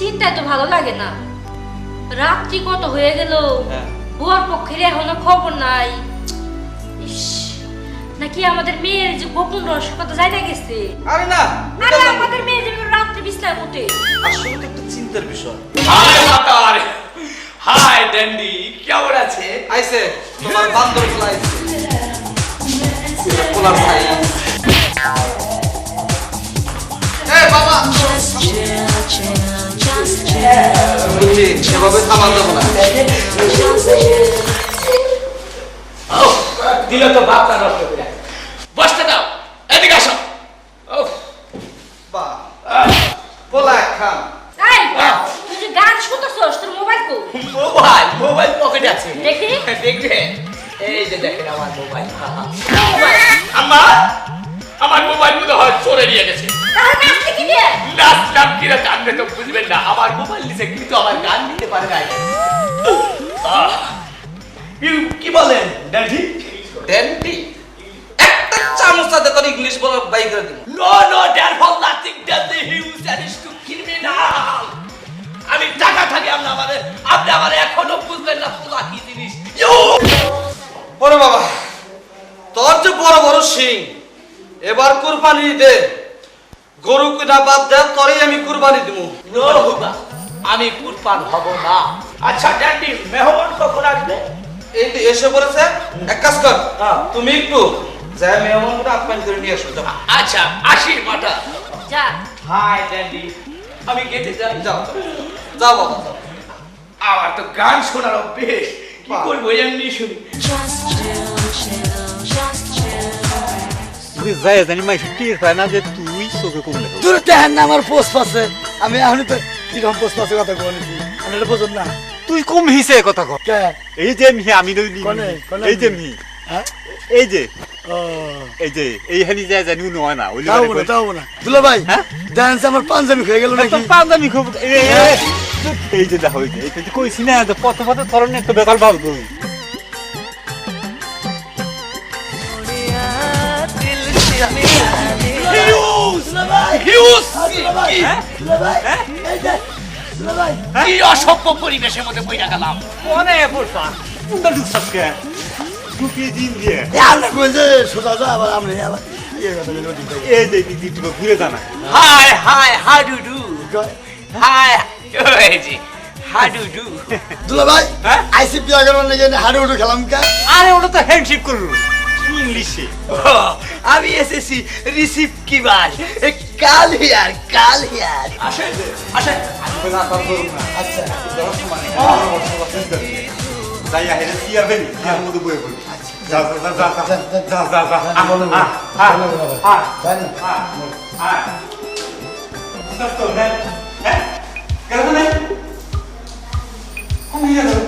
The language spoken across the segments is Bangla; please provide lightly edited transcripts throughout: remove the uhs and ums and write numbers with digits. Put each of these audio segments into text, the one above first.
চিন্তায় তো ভালো লাগে না। রাত্রি কত হয়ে গেল, বুয়ার পক্ষের এখনো খবর নাই। ইস, নাকি আমাদের মেয়ের যে গোপন রহস্য কথা জানা গেছে? আরে না, আরে আমাদের মেয়ে যে রাত্রি বিছনায় ওঠে। আসলে তো একটা চিন্তার বিষয়। হাই মাতার, হাই ড্যান্ডি, কেমন আছে? আইছে তোমার বান্দর গুলো আইছে। পোলার ভাই। এই বাবা, বুঝছি, সেভাবে থামান দেবো না। দিল তো বাপটা নষ্ট করে। বসতে দাও, এদিকে আসো। বাহ, পোলা খান। এই, তুই যে গান শুনতেছস, তোর মোবাইল কো? মোবাইল পকেটে আছে। দেখি। দেখবে, এই যে দেখেন আমার মোবাইল। মোবাইল। আমার মোবাইল মনে হয় চোরে নিয়ে গেছে। তাহলে নাচতে কি দিয়ে? নাচলাম কিনা জানবে তো বুঝবেন না। আমার মোবাইল নিচে কিন্তু আমার গান দিতে পারে নাই। কি বলেন ড্যাডি? ড্যান্ডি একটা চামচাতে তোর ইংলিশ বলা বাই করে দিন। No, therefore nothing that the huge and is to criminal. আমি টাকা থাকি আপনি আমার এখনো বুঝবেন না পোলা কি জিনিস। ওরে বাবা, তোর যে বড় বড় সিং, এবার কুরবানি দে। গরু কিনা বাদ দে, তোরই আমি কুরবানি দিব। নো হুবা, আমি কুরবান হব না। আচ্ছা ড্যাডি, মেহমান কখন আসবে? এই তো এসে পড়েছে। এক কাজ কর, হ্যাঁ। তুমি একটু যাই মেহমানটা আপ্যায়ন করে নিয়ে এসো। যাও আচ্ছা, আসি মাতা। যা। হাই ড্যাডি, আমি গেতে যাই। যাও যাও বাবা, যাও। আমার তো গান শোনার অভ্যেস, কি বাহ। করবো এমনি শুনি। তুই যাই জানি মাই টির হয় না যে তুই চোখে কমলে দূর দেখেন না আমার পোস্ট পাচ্ছে। আমি এখন তো কিরকম পোস্ট পাচ্ছে কথা বলেছি, আমি এটা বোঝেন না। তুই কম হিসে কথা কর। কে? এই যে মি আমি নই কোনে? কোনে এই যে মি? মি হ্যাঁ? এই যে ও, এই যে এই হানি যায় জানি উনি হয় না ওই তাও না দুলা ভাই, হ্যাঁ? দেখেন যে আমার পাঞ্জাবি হয়ে গেল নাকি? পাঞ্জাবি খুব এই যে দেখো এই যে তুই কইছি না যে পথে পথে ধরনের একটা বেকার ভাব তুই কি অসভ্য পরিবেশের মধ্যে বইরা গেলাম। কোনে পড়ছা কোনটা ঢুকছকে ঢুকিয়ে দিন দিয়ে আমরা কইছে সোজা যা, আবার আমরা আবার ইয়ে কথা বলে ওদিকে যাই। এই যে দিদি তুমি ঘুরে জানা hi how do do, hi এই জি হাউ ডু ডু। দুলা ভাই, হ্যাঁ? আইসিপি আগের মানে হাড়ে উঠে খেলাম কা? আরে ওটা তো হ্যান্ডশেক করলো ইংলিশে আমি এসেছি রিসিভ কি ভাই, কাল হিয়ার। আসেন আসেন। আচ্ছা যাই আহেরে কি হবে কি মধ্যে বয়ে বলি যা যা যা যা যা যা যা বলো না, বলো না বাবা। জানি তো হ্যাঁ হ্যাঁ কেন না কোন নিয়ে যাবে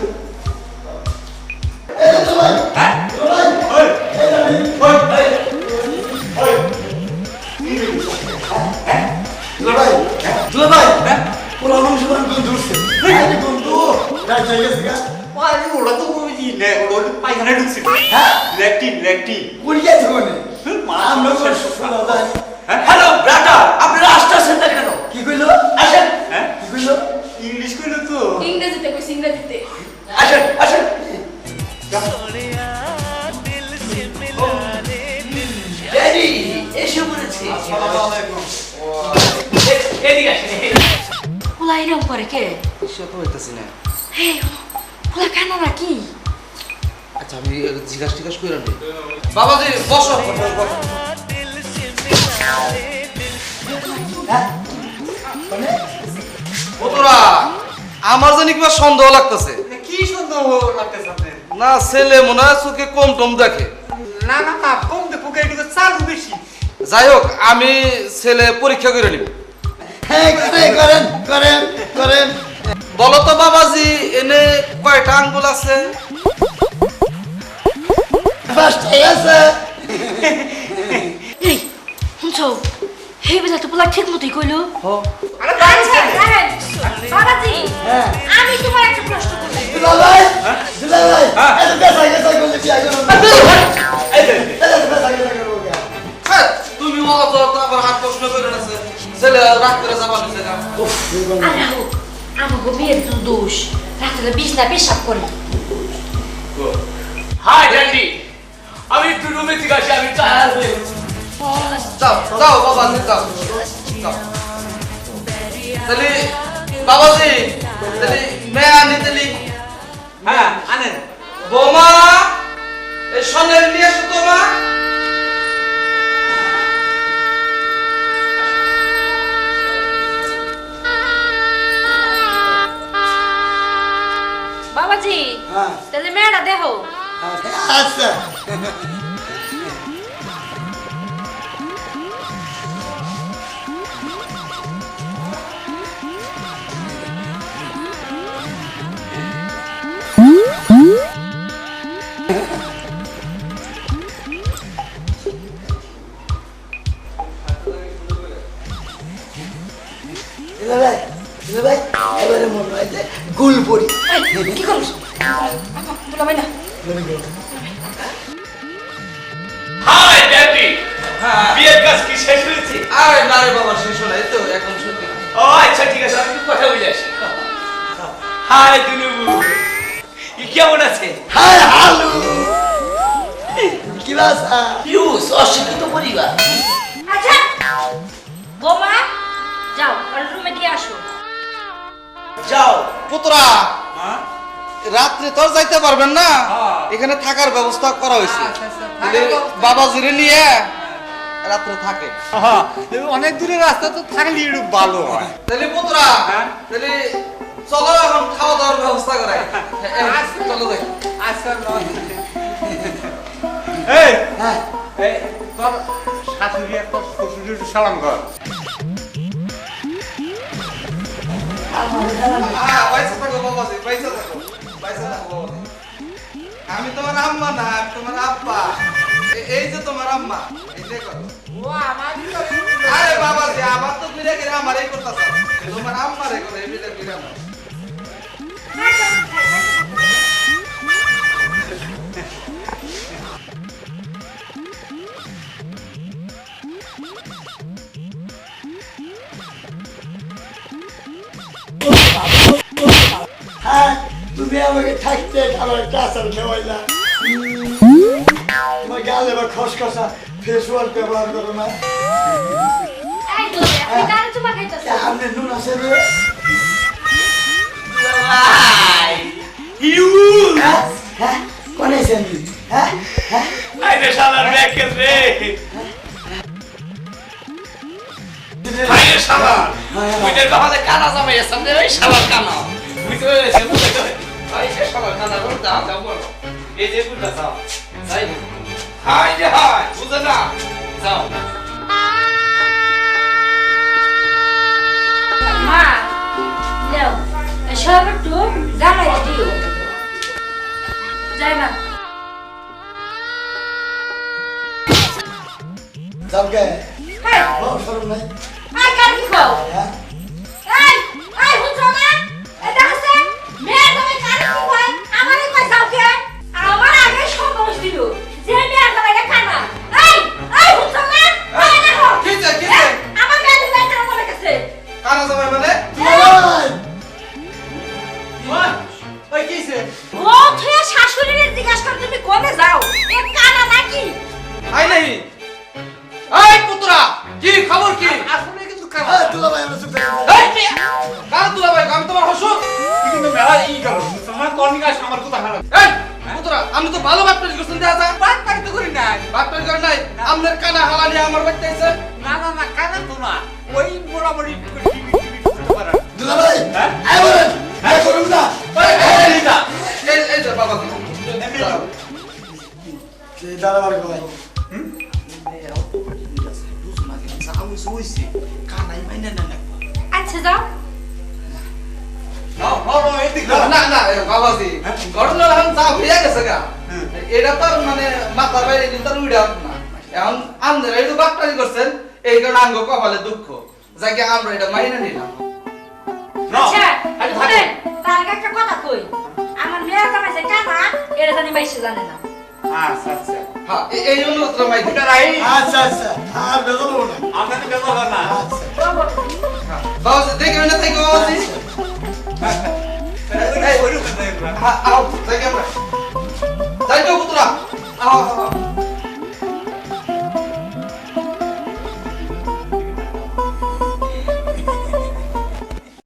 এই দুলা ভাই, হ্যাঁ দুলা ভাই, ওই ওই ওই দুলা ভাই, দুলা ভাই, পুরো মাংস বান দূরছে। আরে বন্ধু, রাত হয়ে গেছে কা? আরে ওরা তো বুঝি নে ওর পায়খানা ঢুকছে হ্যাঁ? ল্যাকটিন কুড়ি গেছে কোনে? আমরা তো শোনা যায়। হ্যালো ব্রাদার, আপনারা আসতেছেন না কেন? কি কইলো? আসেন হ্যাঁ কি কইলো? ইংলিশ কইলো তো ইংরেজিতে কইছি, ইংরেজিতে। আসেন আসেন। ড্যাডি এসে পড়েছে। এদিকে আসেন। পোলা এরকম করে কে? সে তো হইতেছি না। হে, পোলা কেন নাকি? আচ্ছা আমি জিজ্ঞাসা টিজ্ঞাসা করে আনি। বাবাজি বসো বসো। হ্যাঁ? কোনে? ওতরা আমার জানি কিবা সন্দেহ লাগতেছে। কি সুন্দর লাগতেছে আপনার না ছেলে মনে হয় চোখে কম টম দেখে। না না না কম দেখো একটু চালু বেশি যাই হোক আমি ছেলে পরীক্ষা করে নিব। হ্যাঁ, করেন করেন করেন। বলো তো বাবাজি এনে কয়টা আঙ্গুল আছে? ফার্স্ট আছে। এই, শুনছো? হে বেলা তো পোলা ঠিক মতোই কইলো। আরে আচ্ছা, দাঁড়ান। বাবাজি, হ্যাঁ। আমি তোমার একটা প্রশ্ন করব। দুলা ভাই, দুলা ভাই, এত বেসা গেছে বলে কি আগে না? এই যে এত বেসা গেছে করব কে? হ্যাঁ, তুমি আবার হাত প্রশ্ন করে না ছেলে রাত করে যাবা নিছে না। আরে হোক, আমাকে মেয়ের তো দোষ রাত্রে বিছনা পেশাব করে। হাই ড্যাডি, আমি একটু রুমে থেকে আসি, আমি টায়ার হয়ে গেছি। যাও যাও বাবাজি যাও যাও তাহলে বাবাজি তাহলে মেয়ে আনি তাহলে হ্যাঁ আনেন। বৌমা এই সন্ধ্যে নিয়ে এসো তো মা। বাবাজি হ্যাঁ তাহলে মেয়েটা দেখো। আচ্ছা ভাই এবারে মনে হয় যে গুল পড়ি কি করছ? দুলা ভাই না হাই ড্যাডি, বিয়ের কাজ কি শেষ হয়েছে? আরে না রে বাবা শেষ হলো এই তো এখন সত্যি। ও আচ্ছা ঠিক আছে, আমি কথা বলে আসি। হাই দুলুবু, কেমন আছে? হাই হালু কি বাসা ইউস অশিক্ষিত পরিবার। আচ্ছা বোমা যাও আর রুমে দিয়ে আসো। যাও। পুত্রা হ্যাঁ রাত্রে তো আর যাইতে পারবেন না, হ্যাঁ। এখানে থাকার ব্যবস্থা করা হয়েছে। আচ্ছা, আচ্ছা, তাহলে থাকার ব্যবস্থা- বাবাজিরে নিয়ে রাত্রে থাকে। হ্যাঁ, অনেক দূরের রাস্তা তো থাকলে একটু ভালো হয়। তাহলে পুত্রা হ্যাঁ। তাহলে চলো এখন খাওয়া দাওয়ার ব্যবস্থা করাই। চলো যাই। আচ্ছা এই হ্যাঁ এই তোর শাশুড়ি একটা শ্বশুরি একটু সালাম কর। পয়সা থাকো বাবাজি, পয়সা থাকো, পয়সা থাকো বাবাজি। আমি তোমার আম্মা না, আমি তোমার আব্বা। এই যে তোমার আম্মা, এই যে করো। আরে বাবাজি, আমার তো ফিরে গেলে আমারই করতেছ। তোমার আম্মারে করো, এই ফিরে ফিরে না। হ্যাঁ তুমি আমাকে থাকতে খাবার একটা আচার খাওয়াইলা তোমার গালে বা খসখসা ফেস ওয়াশ ব্যবহার করো না এই দুলা ভাই আপনি কারে চুমা খাইতাছেন? আপনি নুন আছে রে হাই ইউ, হ্যাঁ হ্যাঁ কোনে আছেন হ্যাঁ হ্যাঁ আইরে শালার ব্যাকের রে। আইরে শালা, ওইটার কপালে কানা জামাই আছে রে, ওই শালার কানা। বুঝতে পেরেছি, বুঝতে পেরেছি। আইরে শালার কানা বল, দাও দাও বলো। এই যে বুঝলা যাও, যাই না। হাই রে হাই, বুঝে না, যাও। মা নাও সব একটু জামাই দিও। যাই মা। যাওগে হ্যাঁ বাবা শরম নাই আই কার কি কও? হ্যাঁ এই এই বুঝছো না? এই দেখছে মেয়ে তুমি কার কি কয়? আমারে কয় যাও কে? আমার আগে সন্দেহ ছিল যে মেয়ে জামাইটা কানা। এই বুঝছো না? এই দেখো কিছে, কিছে? আমার মেয়ে জামাই কানা মনে গেছে। কানা জামাই মানে? ওই কিছে ও তুই শাশুড়ির জিজ্ঞাসা কর তুমি কোনে যাও? এ কানা নাকি? আই নাই। এই পুত্রা, কি খবর কি? আসলে কিন্তু হ্যাঁ দুলা ভাই আমরা চুপ থাকি এই কি? কার দুলা ভাই, আমি তোমার হসুর। কিন্তু মেলা ই করো তোমার কর্নিকা আমার কথা খারাপ এই পুত্রা, আমি তো ভালো বাপটারি করছেন দেখা যায়। বাদ পারি তো করি নাই। বাপটারি করে নাই। আমনের কানা হালানি আমার বাড়িতে এসে। না না না কানা তো না ওই মোড়ামুড়ি করতে পারে না। দুলা ভাই হ্যাঁ? আয় বলেন হ্যাঁ করুন না এই যে বাবা এই দাঁড়াবার ভাই আচ্ছা যাও। না না বাবাজি, ঘটনা এখন চা হইয়া গেছে গা। এটা তো আর মানে মাথার বাইরে কিন্তু আর উইডা না। এখন আমাদের এই যে বাপটারি করছেন, এই কারণে আঙ্গ কপালে দুঃখ। যাকে আমরা এটা মাইনে নিলাম। আচ্ছা শুনেন তার আগে একটা কথা কই। আমার মেয়ে জামাই যে কানা এটা জানি বাইশে জানে না। আচ্ছা আচ্ছা হ্যাঁ এই অনুরোধটা মাইনে। এটা রাই আচ্ছা আচ্ছা আর বেদলো না আপনাদের ব্যবহার না আচ্ছা বাবাজি দেখে না থাকি বাবাজি। ওই রূপে যাই আমরা। আও যাই আমরা যাই তো পুত্রা আও